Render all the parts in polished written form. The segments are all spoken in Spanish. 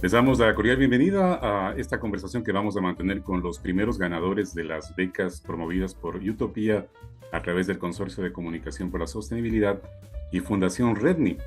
Les damos la cordial bienvenida a esta conversación que vamos a mantener con los primeros ganadores de las becas promovidas por Utopía a través del Consorcio de Comunicación por la Sostenibilidad y Fundación Redni.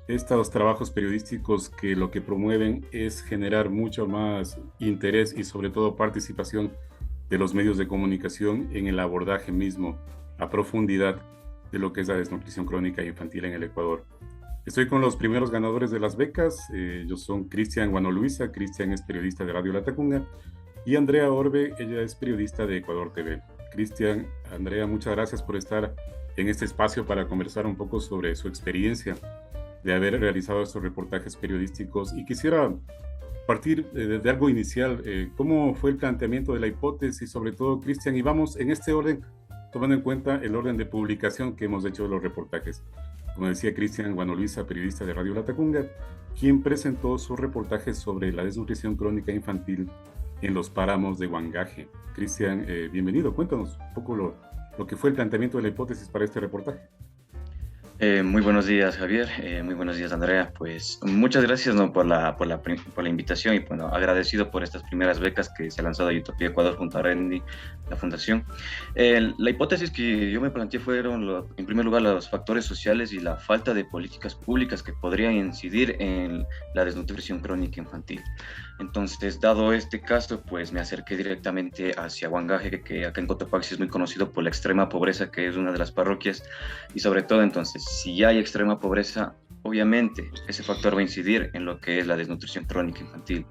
Estos trabajos periodísticos que lo que promueven es generar mucho más interés y sobre todo participación de los medios de comunicación en el abordaje mismo a profundidad de lo que es la desnutrición crónica infantil en el Ecuador. Estoy con los primeros ganadores de las becas. Ellos son Cristian Guanoluisa. Cristian es periodista de Radio Latacunga. Y Andrea Orbe, ella es periodista de Ecuador TV. Cristian, Andrea, muchas gracias por estar en este espacio para conversar un poco sobre su experiencia de haber realizado estos reportajes periodísticos. Y quisiera partir de algo inicial. ¿Cómo fue el planteamiento de la hipótesis? Sobre todo, Cristian, y vamos en este orden, tomando en cuenta el orden de publicación que hemos hecho de los reportajes. Como decía Cristian Guanoluisa, periodista de Radio Latacunga, quien presentó sus reportajes sobre la desnutrición crónica infantil en los páramos de Huangaje. Cristian, bienvenido. Cuéntanos un poco lo que fue el planteamiento de la hipótesis para este reportaje. Muy buenos días, Javier. Muy buenos días, Andrea. Pues muchas gracias, ¿no? por la invitación y bueno, agradecido por estas primeras becas que se ha lanzado a Utopía Ecuador junto a Rendi, la fundación. La hipótesis que yo me planteé fueron, en primer lugar, los factores sociales y la falta de políticas públicas que podrían incidir en la desnutrición crónica infantil. Entonces, dado este caso, pues me acerqué directamente hacia Huangaje, que acá en Cotopaxi es muy conocido por la extrema pobreza, que es una de las parroquias, y sobre todo, entonces, si ya hay extrema pobreza, obviamente ese factor va a incidir en lo que es la desnutrición crónica infantil.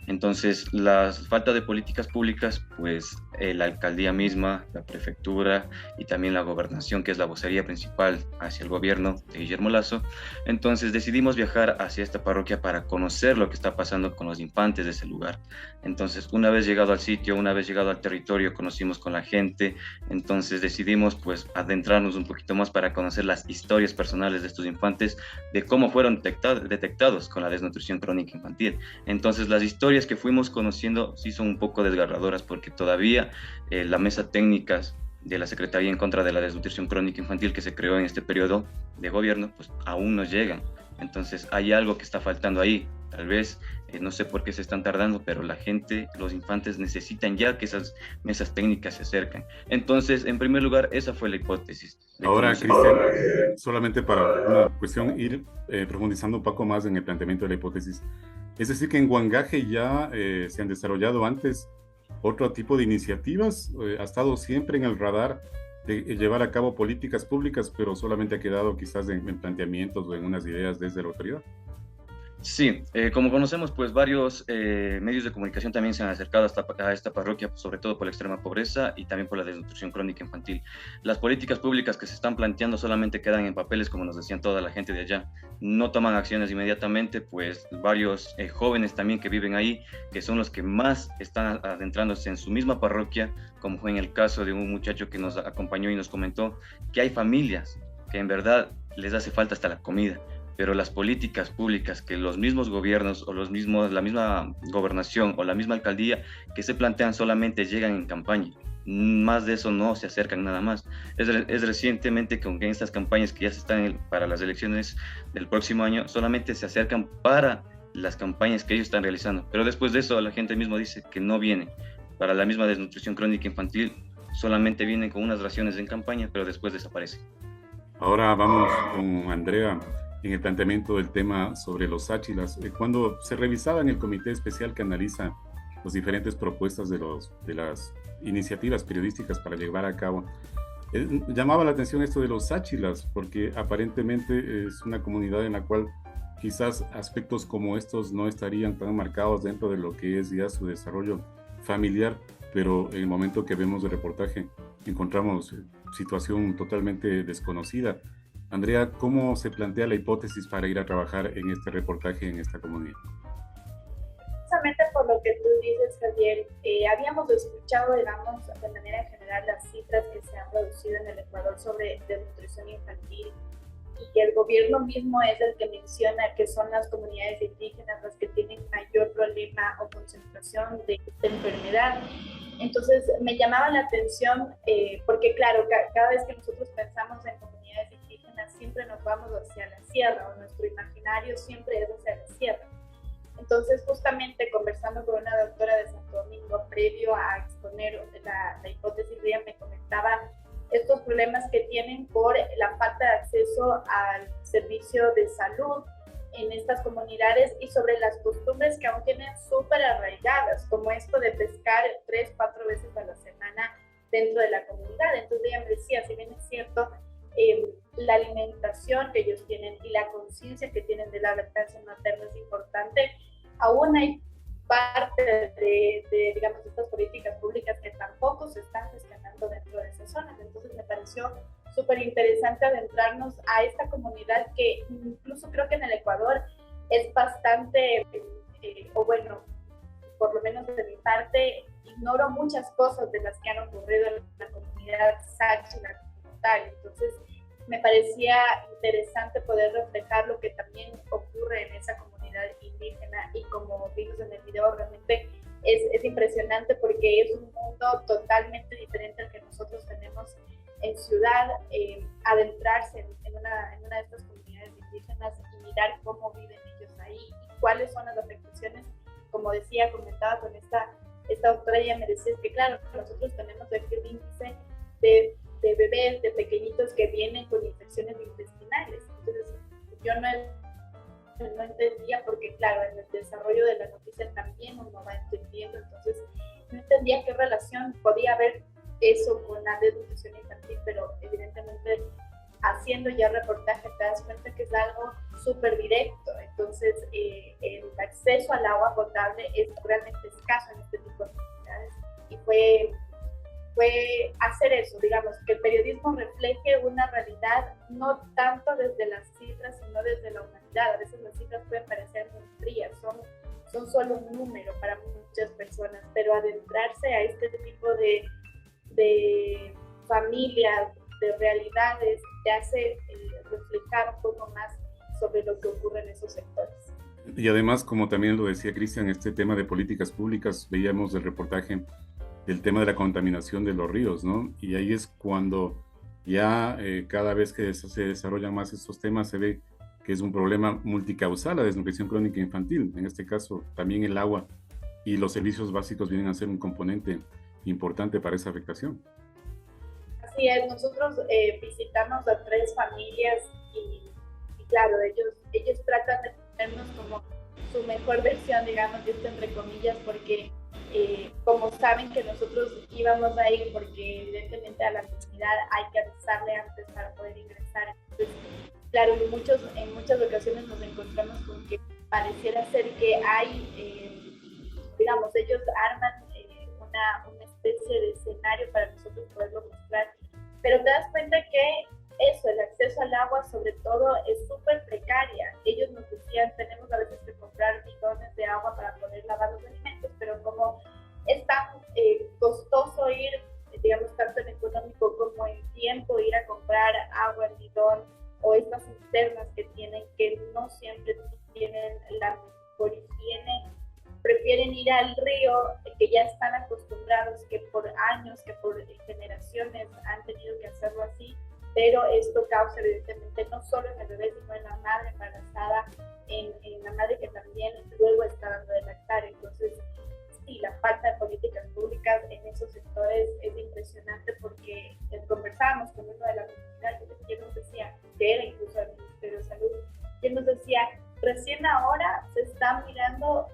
Entonces, la falta de políticas públicas, pues la alcaldía misma, la prefectura y también la gobernación, que es la vocería principal hacia el gobierno de Guillermo Lasso. Entonces decidimos viajar hacia esta parroquia para conocer lo que está pasando con los infantes de ese lugar. Entonces, una vez llegado al sitio, una vez llegado al territorio, conocimos con la gente. Entonces decidimos pues adentrarnos un poquito más para conocer las historias personales de estos infantes, de cómo fueron detectados con la desnutrición crónica infantil. Entonces, las historias que fuimos conociendo sí son un poco desgarradoras, porque todavía la mesa técnica de la Secretaría en contra de la desnutrición crónica infantil que se creó en este periodo de gobierno, pues aún no llegan. Entonces hay algo que está faltando ahí. Tal vez, no sé por qué se están tardando, pero la gente, los infantes necesitan ya que esas mesas técnicas se acerquen. Entonces, en primer lugar, esa fue la hipótesis. De Ahora, conocer. Cristian, solamente para una cuestión, ir profundizando un poco más en el planteamiento de la hipótesis. Es decir, que en Huangaje ya se han desarrollado antes otro tipo de iniciativas. Ha estado siempre en el radar de llevar a cabo políticas públicas, pero solamente ha quedado quizás en planteamientos o en unas ideas desde la autoridad. Sí, como conocemos, pues varios medios de comunicación también se han acercado a esta parroquia, sobre todo por la extrema pobreza y también por la desnutrición crónica infantil. Las políticas públicas que se están planteando solamente quedan en papeles, como nos decían toda la gente de allá. No toman acciones inmediatamente, pues varios jóvenes también que viven ahí, que son los que más están adentrándose en su misma parroquia, como fue en el caso de un muchacho que nos acompañó y nos comentó que hay familias que en verdad les hace falta hasta la comida, pero las políticas públicas que los mismos gobiernos o la misma gobernación o la misma alcaldía que se plantean solamente llegan en campaña. Más de eso no se acercan nada más. Es recientemente que en estas campañas que ya se están para las elecciones del próximo año, solamente se acercan para las campañas que ellos están realizando. Pero después de eso la gente mismo dice que no viene. Para la misma desnutrición crónica infantil solamente vienen con unas raciones en campaña, pero después desaparecen. Ahora vamos con Andrea en el planteamiento del tema sobre los sáchilas. Cuando se revisaba en el comité especial que analiza las diferentes propuestas de las iniciativas periodísticas para llevar a cabo, llamaba la atención esto de los sáchilas, porque aparentemente es una comunidad en la cual quizás aspectos como estos no estarían tan marcados dentro de lo que es ya su desarrollo familiar, pero en el momento que vemos el reportaje encontramos situación totalmente desconocida. Andrea, ¿cómo se plantea la hipótesis para ir a trabajar en este reportaje en esta comunidad? Precisamente por lo que tú dices, Javier, habíamos escuchado, digamos, de manera general las cifras que se han producido en el Ecuador sobre desnutrición infantil, y que el gobierno mismo es el que menciona que son las comunidades indígenas las que tienen mayor problema o concentración de esta enfermedad. Entonces me llamaba la atención porque claro, cada vez que nosotros pensamos en comunidades indígenas siempre nos vamos hacia la sierra, o nuestro imaginario siempre es hacia la sierra. Entonces, justamente conversando con una doctora de Santo Domingo, previo a exponer la hipótesis, ella me comentaba estos problemas que tienen por la falta de acceso al servicio de salud en estas comunidades y sobre las costumbres que aún tienen súper arraigadas, como esto de pescar 3-4 veces a la semana dentro de la comunidad. Entonces ella me decía, si bien es cierto, la alimentación que ellos tienen y la conciencia que tienen de la lactancia materna es importante, aún hay parte de digamos, estas políticas públicas que tampoco se están gestionando dentro de esas zonas. Entonces me pareció súper interesante adentrarnos a esta comunidad que incluso creo que en el Ecuador es bastante, o bueno, por lo menos de mi parte, ignoro muchas cosas de las que han ocurrido en la comunidad sáchila como tal. Entonces me parecía interesante poder reflejar lo que también ocurre en esa comunidad indígena, y como vimos en el video, realmente es impresionante porque es un mundo totalmente diferente al que nosotros tenemos en ciudad. Adentrarse en una de estas comunidades indígenas y mirar cómo viven ellos ahí y cuáles son las afectaciones, como decía, comentaba con esta doctora, ella me decía que claro, nosotros tenemos aquí el índice de bebés, de pequeñitos que vienen con infecciones intestinales. Entonces yo no entendía, porque claro, en el desarrollo de la noticia también uno va entendiendo, entonces no entendía qué relación podía haber eso con la desnutrición infantil, pero evidentemente haciendo ya reportaje te das cuenta que es algo súper directo. Entonces el acceso al agua potable es realmente escaso en este tipo de comunidades, y fue hacer eso, digamos, que el periodismo refleje una realidad no tanto desde las cifras, sino desde la humanidad. A veces las cifras pueden parecer muy frías, son solo un número para muchas personas, pero adentrarse a este tipo de familias, de realidades, te hace reflejar un poco más sobre lo que ocurre en esos sectores. Y además, como también lo decía Cristian, este tema de políticas públicas, veíamos el reportaje del tema de la contaminación de los ríos, ¿no? Y ahí es cuando ya cada vez que se desarrollan más estos temas se ve que es un problema multicausal, la desnutrición crónica infantil. En este caso, también el agua y los servicios básicos vienen a ser un componente importante para esa afectación. Así es, nosotros visitamos a 3 familias y claro, ellos tratan de ponernos como su mejor versión, digamos, y esto entre comillas, porque como saben que nosotros íbamos a ir, porque evidentemente a la comunidad hay que avisarle antes para poder ingresar. Entonces, claro, en muchas ocasiones nos encontramos con que pareciera ser que hay, digamos, ellos arman una especie de escenario para nosotros poderlo mostrar, pero te das cuenta que eso, el acceso al agua sobre todo es súper precaria. Ellos nos decían, tenemos a veces que comprar bidones de agua para poder lavar los alimentos, pero como es tan costoso ir, digamos, tanto en económico como en tiempo, ir a comprar agua en bidón, o estas cisternas que tienen, que no siempre tienen la mejor higiene, prefieren ir al río, que ya están acostumbrados, que por años, que por generaciones han tenido que hacerlo así, pero esto causa evidentemente no solo en el bebé, sino en la madre embarazada, en la madre que también luego está dando de lactar. Entonces, sí, la falta de políticas públicas en esos sectores es impresionante, porque conversábamos con uno de la comunidad que nos decía, que era incluso el Ministerio de Salud, que nos decía, recién ahora se está mirando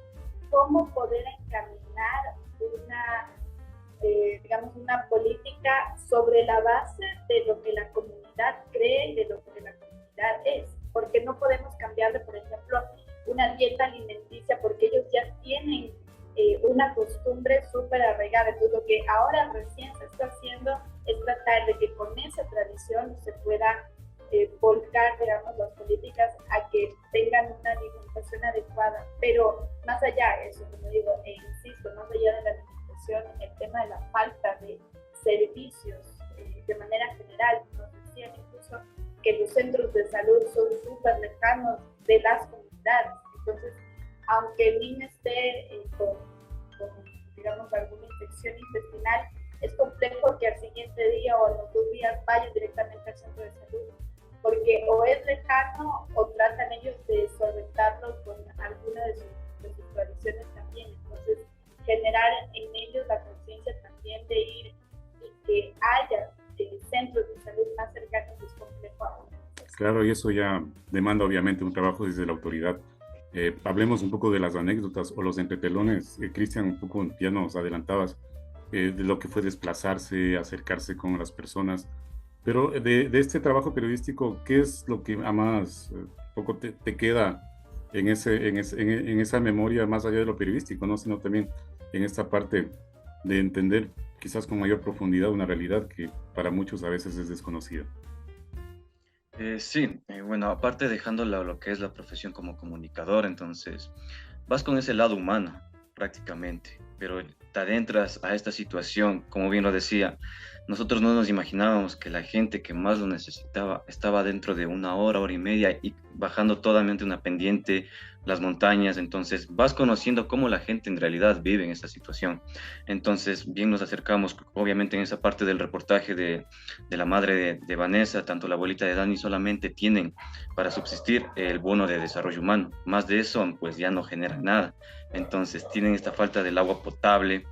cómo poder encaminar una política sobre la base de lo que la comunidad cree y de lo que la comunidad es, porque no podemos cambiarle, por ejemplo, una dieta alimenticia, porque ellos ya tienen una costumbre súper arraigada. Entonces lo que ahora recién se está haciendo es tratar de que con esa tradición se pueda volcar, digamos, las políticas a que tengan una alimentación adecuada. Pero más allá de eso, como digo, insisto, más allá de la alimentación, el tema de la falta de servicios de manera general, nos decían incluso que los centros de salud son súper lejanos de las comunidades. Entonces, aunque el niño esté con, digamos, alguna infección intestinal, es complejo que al siguiente día o a los 2 días vaya directamente al centro de salud, porque o es lejano o tratan ellos de solventarlo con alguna de sus emociones también. Entonces, generar en ellos la conciencia también de ir y que haya centros de salud más cercanos es complejo aún. Claro, y eso ya demanda obviamente un trabajo desde la autoridad. Hablemos un poco de las anécdotas o los entretelones. Cristian, un poco ya nos adelantabas de lo que fue desplazarse, acercarse con las personas. Pero de este trabajo periodístico, ¿qué es lo que a más poco te queda en esa memoria más allá de lo periodístico, ¿no? Sino también en esta parte de entender quizás con mayor profundidad una realidad que para muchos a veces es desconocida? Sí, bueno, aparte dejando lo que es la profesión como comunicador, entonces vas con ese lado humano prácticamente, pero te adentras a esta situación, como bien lo decía, nosotros no nos imaginábamos que la gente que más lo necesitaba estaba dentro de una hora y media y bajando totalmente una pendiente, las montañas, entonces vas conociendo cómo la gente en realidad vive en esta situación. Entonces, bien nos acercamos, obviamente en esa parte del reportaje de la madre de Vanessa, tanto la abuelita de Dani solamente tienen para subsistir el bono de desarrollo humano, más de eso pues ya no genera nada. Entonces tienen esta falta del agua potable,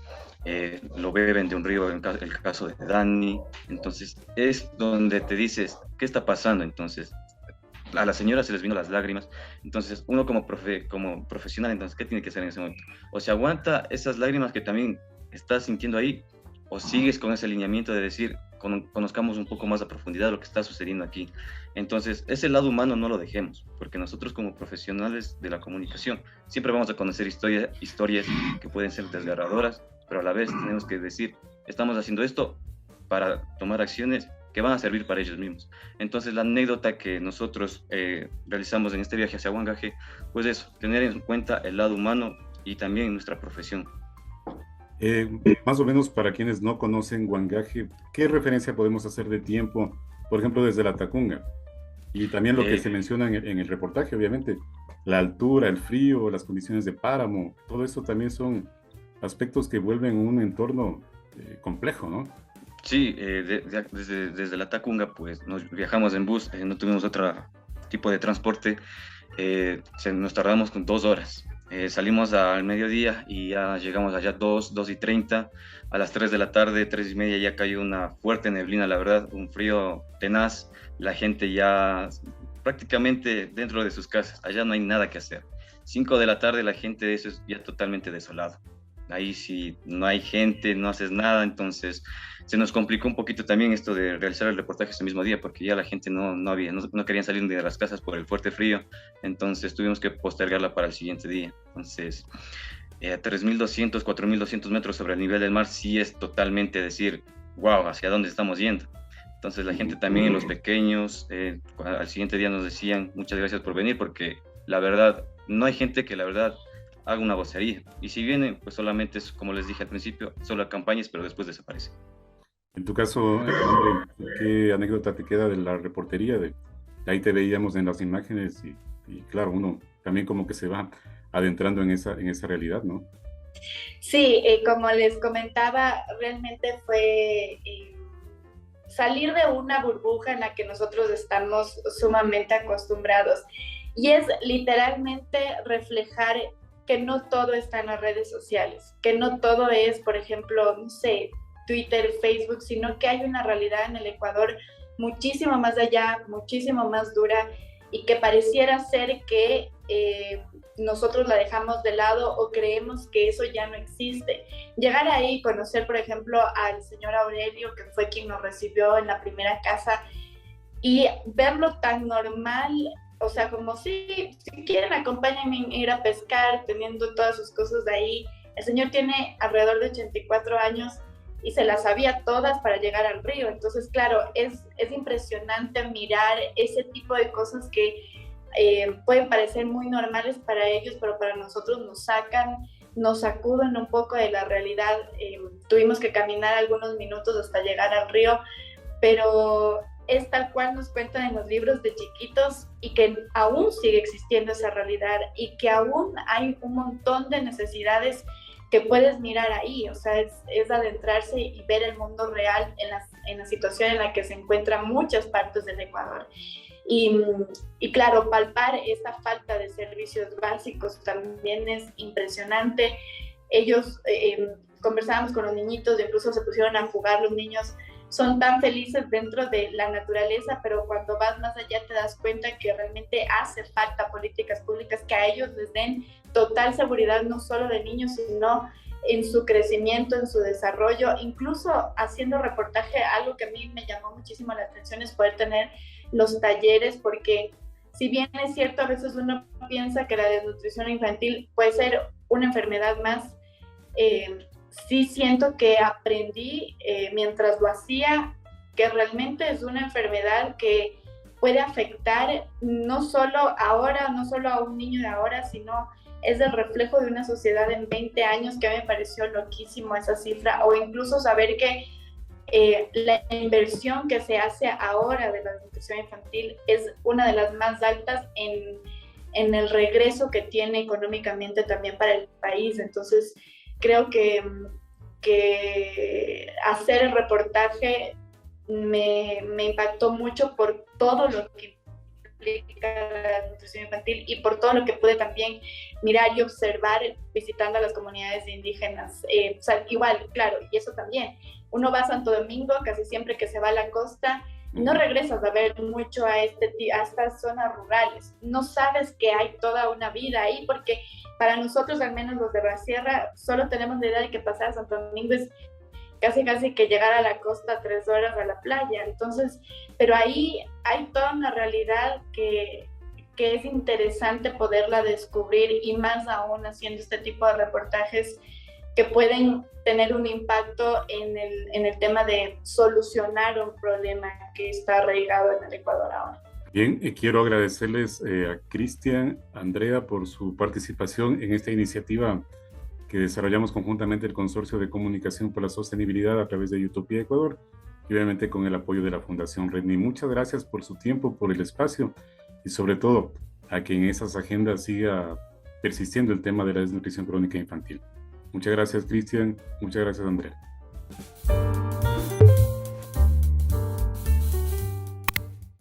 lo beben de un río, en el caso de Dani. Entonces es donde te dices, ¿qué está pasando? Entonces a la señora se les vino las lágrimas. Entonces uno como profesional, entonces, ¿qué tiene que hacer en ese momento? O se aguanta esas lágrimas que también estás sintiendo ahí, o sigues con ese alineamiento de decir, conozcamos un poco más a profundidad lo que está sucediendo aquí. Entonces, ese lado humano no lo dejemos, porque nosotros como profesionales de la comunicación siempre vamos a conocer historias que pueden ser desgarradoras, pero a la vez tenemos que decir, estamos haciendo esto para tomar acciones que van a servir para ellos mismos. Entonces, la anécdota que nosotros realizamos en este viaje hacia Huangaje, pues eso, tener en cuenta el lado humano y también nuestra profesión. Más o menos para quienes no conocen Huangaje, ¿qué referencia podemos hacer de tiempo? Por ejemplo, desde la Tacunga. Y también lo que se menciona en el reportaje, obviamente, la altura, el frío, las condiciones de páramo, todo eso también son aspectos que vuelven un entorno complejo, ¿no? Sí, desde la Tacunga, pues nos viajamos en bus, no tuvimos otro tipo de transporte, nos tardamos con 2 horas. Salimos al mediodía y ya llegamos allá 2:30, a las 3 de la tarde, 3:30 ya cayó una fuerte neblina, la verdad, un frío tenaz, la gente ya prácticamente dentro de sus casas, allá no hay nada que hacer. 5 de la tarde la gente, eso es ya totalmente desolado. Ahí sí no hay gente, no haces nada, entonces se nos complicó un poquito también esto de realizar el reportaje ese mismo día, porque ya la gente no querían salir de las casas por el fuerte frío, entonces tuvimos que postergarla para el siguiente día. Entonces, 3.200, 4.200 metros sobre el nivel del mar sí es totalmente decir, wow, ¿hacia dónde estamos yendo? Entonces la gente también en los pequeños, al siguiente día nos decían, muchas gracias por venir, porque la verdad, no hay gente que la verdad haga una vocería. Y si vienen, pues solamente es, como les dije al principio, solo campañas, pero después desaparecen. En tu caso, André, ¿qué anécdota te queda de la reportería? De ahí te veíamos en las imágenes y claro, uno también como que se va adentrando en esa realidad, ¿no? Sí, como les comentaba, realmente fue salir de una burbuja en la que nosotros estamos sumamente acostumbrados. Y es literalmente reflejar que no todo está en las redes sociales, que no todo es, por ejemplo, no sé, Twitter, Facebook, sino que hay una realidad en el Ecuador muchísimo más allá, muchísimo más dura y que pareciera ser que nosotros la dejamos de lado o creemos que eso ya no existe. Llegar ahí, conocer, por ejemplo, al señor Aurelio, que fue quien nos recibió en la primera casa, y verlo tan normal, o sea, como si quieren acompáñenme a ir a pescar, teniendo todas sus cosas de ahí. El señor tiene alrededor de 84 años y se las sabía todas para llegar al río. Entonces, claro, es impresionante mirar ese tipo de cosas que pueden parecer muy normales para ellos, pero para nosotros nos sacan, nos sacuden un poco de la realidad. Tuvimos que caminar algunos minutos hasta llegar al río, pero es tal cual nos cuentan en los libros de chiquitos y que aún sigue existiendo esa realidad y que aún hay un montón de necesidades que puedes mirar ahí. O sea, es adentrarse y ver el mundo real en la situación en la que se encuentran muchas partes del Ecuador. Y claro, palpar esta falta de servicios básicos también es impresionante. Ellos, conversábamos con los niñitos, incluso se pusieron a jugar los niños, son tan felices dentro de la naturaleza, pero cuando vas más allá te das cuenta que realmente hace falta políticas públicas que a ellos les den total seguridad, no solo de niños, sino en su crecimiento, en su desarrollo. Incluso haciendo reportaje, algo que a mí me llamó muchísimo la atención es poder tener los talleres, porque si bien es cierto, a veces uno piensa que la desnutrición infantil puede ser una enfermedad más, sí siento que aprendí mientras lo hacía que realmente es una enfermedad que puede afectar no solo ahora, no solo a un niño de ahora, sino es el reflejo de una sociedad en 20 años, que a mí me pareció loquísimo esa cifra, o incluso saber que la inversión que se hace ahora de la nutrición infantil es una de las más altas en el regreso que tiene económicamente también para el país. Entonces, creo que hacer el reportaje me impactó mucho por todo lo que implica la nutrición infantil y por todo lo que pude también mirar y observar visitando a las comunidades indígenas. O sea, igual, claro, y eso también. Uno va a Santo Domingo casi siempre que se va a la costa, no regresas a ver mucho a estas zonas rurales. No sabes que hay toda una vida ahí, porque para nosotros, al menos los de la sierra, solo tenemos la idea de que pasar a Santo Domingo es casi que llegar a la costa 3 horas a la playa. Entonces, pero ahí hay toda una realidad que es interesante poderla descubrir, y más aún haciendo este tipo de reportajes que pueden tener un impacto en el tema de solucionar un problema que está arraigado en el Ecuador ahora. Bien, quiero agradecerles a Cristian, Andrea, por su participación en esta iniciativa que desarrollamos conjuntamente el Consorcio de Comunicación por la Sostenibilidad a través de Utopía Ecuador, y obviamente con el apoyo de la Fundación REDNI. Muchas gracias por su tiempo, por el espacio, y sobre todo a que en esas agendas siga persistiendo el tema de la desnutrición crónica infantil. Muchas gracias, Cristian. Muchas gracias, Andrea.